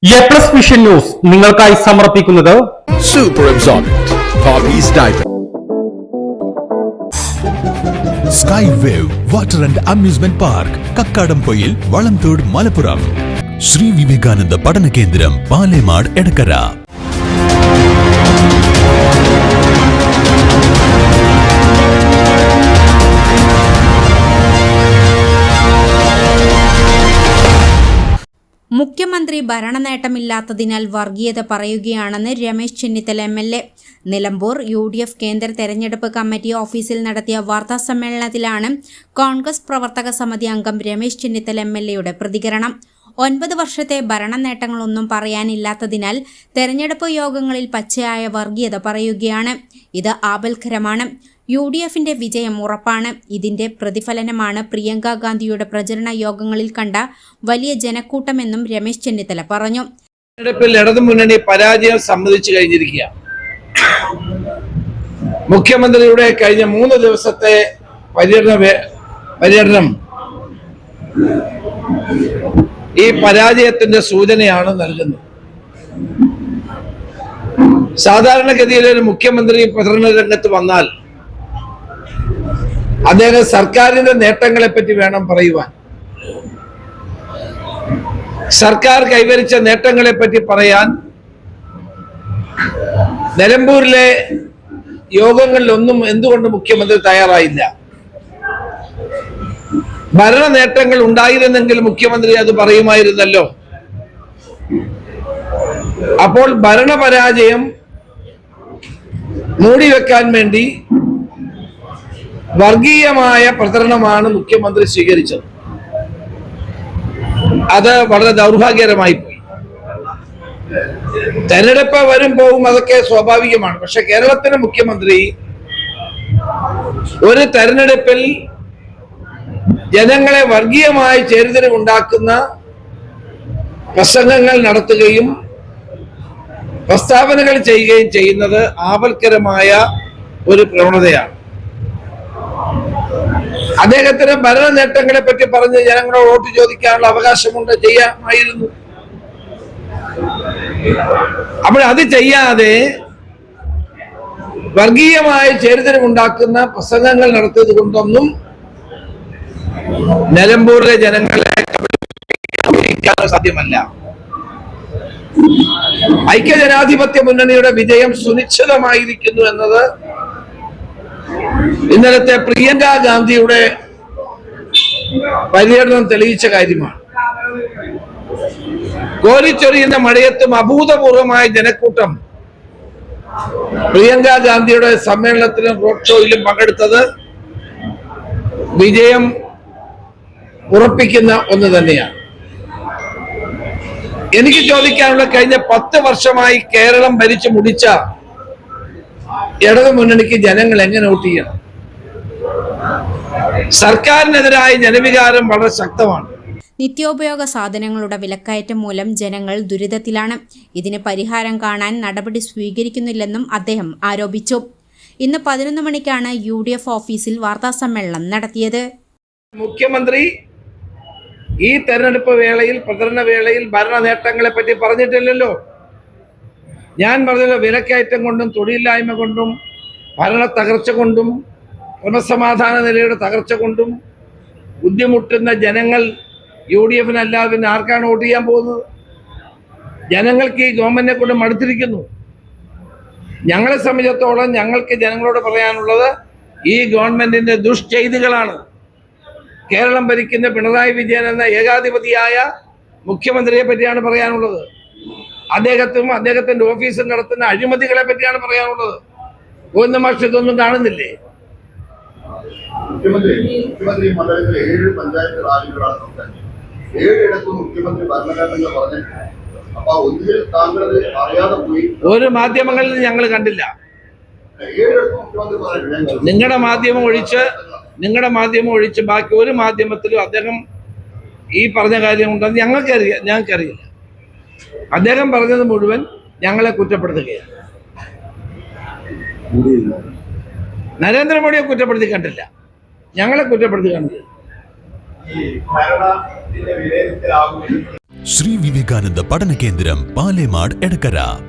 A+ vision news നിങ്ങൾക്കായി സമർപ്പിക്കുന്നത് super absorbent Popees diaper. Sky wave water and amusement park, Kakkadampoyil, Valamthode, Malappuram. Shri Vivekananda പഠന കേന്ദ്രം, പാലേമാട്, എടക്കര. മുഖ്യമന്ത്രി ഭരണനേട്ടമില്ലാത്തതിനാൽ വർഗീയത പറയുകയാണെന്ന് രമേശ് ചെന്നിത്തല MLA. നിലമ്പൂർ UDF കേന്ദ്ര തെരഞ്ഞെടുപ്പ് കമ്മിറ്റി ഓഫീസിൽ നടത്തിയ വാർത്താസമ്മേളനത്തിലാണ് കോൺഗ്രസ് പ്രവർത്തക സമിതി അംഗം രമേശ് ചെന്നിത്തല MLAയുടെ പ്രതികരണം. 9 വർഷത്തെ ഭരണ നേട്ടങ്ങളൊന്നും പറയാനില്ലാത്തതിനാൽ തെരഞ്ഞെടുപ്പ് യോഗങ്ങളിൽ പച്ചയായ വർഗീയത പറയുകയാണ്. ഇത് ആപൽക്കരമാണ്. UDFന്റെ വിജയം ഉറപ്പാണ്. ഇതിന്റെ പ്രതിഫലനമാണ് പ്രിയങ്ക ഗാന്ധിയുടെ പ്രചരണ യോഗങ്ങളിൽ കണ്ട വലിയ ജനക്കൂട്ടമെന്നും രമേശ് ചെന്നിത്തല പറഞ്ഞു. തെരഞ്ഞെടുപ്പിൽ ഇടതുമുന്നണി പരാജയം സമ്മതിച്ചു കഴിഞ്ഞിരിക്കുക. മുഖ്യമന്ത്രിയുടെ കഴിഞ്ഞ 3 ദിവസത്തെ പര്യടനം ഈ പരാജയത്തിന്റെ സൂചനയാണ് നൽകുന്നത്. സാധാരണഗതിയിൽ ഒരു മുഖ്യമന്ത്രി പ്രചരണ രംഗത്ത് വന്നാൽ അദ്ദേഹം സർക്കാരിന്റെ നേട്ടങ്ങളെ പറ്റി വേണം പറയുവാൻ. സർക്കാർ കൈവരിച്ച നേട്ടങ്ങളെ പറ്റി പറയാൻ നിലമ്പൂരിലെ യോഗങ്ങളിലൊന്നും എന്തുകൊണ്ട് മുഖ്യമന്ത്രി തയ്യാറായില്ല? ഭരണ നേട്ടങ്ങൾ ഉണ്ടായിരുന്നെങ്കിൽ മുഖ്യമന്ത്രി അത് പറയുമായിരുന്നല്ലോ. അപ്പോൾ ഭരണപരാജയം മൂടിവെക്കാൻ വേണ്ടി വർഗീയമായ പ്രചരണമാണ് മുഖ്യമന്ത്രി സ്വീകരിച്ചത്. അത് വളരെ ദൗർഭാഗ്യകരമായി പോയി. തെരഞ്ഞെടുപ്പ് വരും പോകും, അതൊക്കെ സ്വാഭാവികമാണ്. പക്ഷെ കേരളത്തിലെ മുഖ്യമന്ത്രി ഒരു തെരഞ്ഞെടുപ്പിൽ ജനങ്ങളെ വർഗീയമായി ചേരിതിരിവുണ്ടാക്കുന്ന പ്രസംഗങ്ങൾ നടത്തുകയും പ്രസ്താവനകൾ ചെയ്യുകയും ചെയ്യുന്നത് ആപൽക്കരമായ ഒരു പ്രവണതയാണ്. അദ്ദേഹത്തിന് ഭരണ നേട്ടങ്ങളെ പറ്റി പറഞ്ഞ് ജനങ്ങളോട് വോട്ട് ചോദിക്കാനുള്ള അവകാശമുണ്ട്, ചെയ്യാമായിരുന്നു. അപ്പോൾ അത് ചെയ്യാതെ വർഗീയമായി ചേരിതിരിവുണ്ടാക്കുന്ന പ്രസംഗങ്ങൾ നടത്തിയത് കൊണ്ടൊന്നും നിലമ്പൂരിലെ ജനങ്ങളെ സാധ്യമല്ല. ഐക്യജനാധിപത്യ മുന്നണിയുടെ വിജയം സുനിശ്ചിതമായിരിക്കുന്നു എന്നത് ഇന്നലത്തെ പ്രിയങ്ക ഗാന്ധിയുടെ പര്യടനം തെളിയിച്ച കാര്യമാണ്. കോരിച്ചൊരിയുന്ന മഴയത്തും അഭൂതപൂർവമായ ജനക്കൂട്ടം പ്രിയങ്ക ഗാന്ധിയുടെ സമ്മേളനത്തിലും റോഡ് ഷോയിലും പങ്കെടുത്തത് വിജയം ഉറപ്പിക്കുന്ന ഒന്ന് തന്നെയാണ്. എനിക്ക് ചോദിക്കാനുള്ള, കഴിഞ്ഞ 10 വർഷമായി കേരളം ഭരിച്ചു മുടിച്ച ഇടതു മുന്നണിക്ക് ജനങ്ങൾ എങ്ങനെ വോട്ട് ചെയ്യണം? സർക്കാരിനെതിരായ ജനവികാരം വളരെ ശക്തമാണ്. നിത്യോപയോഗ സാധനങ്ങളുടെ വിലക്കയറ്റം മൂലം ജനങ്ങൾ ദുരിതത്തിലാണ്. ഇതിന് പരിഹാരം കാണാൻ നടപടി സ്വീകരിക്കുന്നില്ലെന്നും അദ്ദേഹം ആരോപിച്ചു. ഇന്ന് 11 മണിക്കാണ് UDF ഓഫീസിൽ വാർത്താസമ്മേളനം നടത്തിയത്. മുഖ്യമന്ത്രി ഈ തെരഞ്ഞെടുപ്പ് വേളയിൽ, പ്രചരണ വേളയിൽ ഭരണ നേട്ടങ്ങളെ പറ്റി പറഞ്ഞിട്ടില്ലല്ലോ. ഞാൻ പറഞ്ഞല്ലോ, വിലക്കയറ്റം കൊണ്ടും തൊഴിലില്ലായ്മ കൊണ്ടും ഭരണ തകർച്ച കൊണ്ടും ക്രമസമാധാന നിലയുടെ തകർച്ച കൊണ്ടും ബുദ്ധിമുട്ടുന്ന ജനങ്ങൾ UDFനല്ലാതെ പിന്നെ ആർക്കാണ് വോട്ട് ചെയ്യാൻ പോകുന്നത്? ജനങ്ങൾക്ക് ഈ ഗവൺമെന്റിനെ കൊണ്ട് മടുത്തിരിക്കുന്നു. ഞങ്ങളെ സംബന്ധിച്ചിടത്തോളം ഞങ്ങൾക്ക് ജനങ്ങളോട് പറയാനുള്ളത് ഈ ഗവൺമെന്റിന്റെ ദുഷ്ചെയ്തികളാണ്. കേരളം ഭരിക്കുന്ന പിണറായി വിജയൻ എന്ന ഏകാധിപതിയായ മുഖ്യമന്ത്രിയെ പറ്റിയാണ് പറയാനുള്ളത്. അദ്ദേഹത്തിന്റെ ഓഫീസിൽ നടത്തുന്ന അഴിമതികളെ പറ്റിയാണ് പറയാനുള്ളത്. ഗോവിന്ദ മാഷ് ഇതൊന്നും കാണുന്നില്ലേ? മുഖ്യമന്ത്രി മണ്ഡലത്തിലെ 7 പഞ്ചായത്ത് റാലികളാണ് സംസാരിച്ചത്. 7 മുഖ്യമന്ത്രി ഭരണനേട്ടങ്ങൾ പറഞ്ഞിട്ടുണ്ട്. അപ്പൊ ഒന്നിൽ താങ്കൾ അറിയാതെ പോയി. ഒരു മാധ്യമങ്ങളിൽ ഞങ്ങൾ കണ്ടില്ല. 7 മുഖ്യമന്ത്രി പറഞ്ഞിട്ടുണ്ട്. നിങ്ങളുടെ മാധ്യമം ഒഴിച്ച് ബാക്കി ഒരു മാധ്യമത്തിലും അദ്ദേഹം ഈ പറഞ്ഞ കാര്യമുണ്ടെന്ന് ഞങ്ങൾക്കറിയില്ല. അദ്ദേഹം പറഞ്ഞത് മുഴുവൻ ഞങ്ങളെ കുറ്റപ്പെടുത്തുകയാണ്. നരേന്ദ്രമോദിയെ കുറ്റപ്പെടുത്തി കണ്ടില്ല, ഞങ്ങളെ കുറ്റപ്പെടുത്തി കണ്ടില്ല. ശ്രീ വിവേകാനന്ദ പഠന കേന്ദ്രം പാലേമാട് എടക്കര.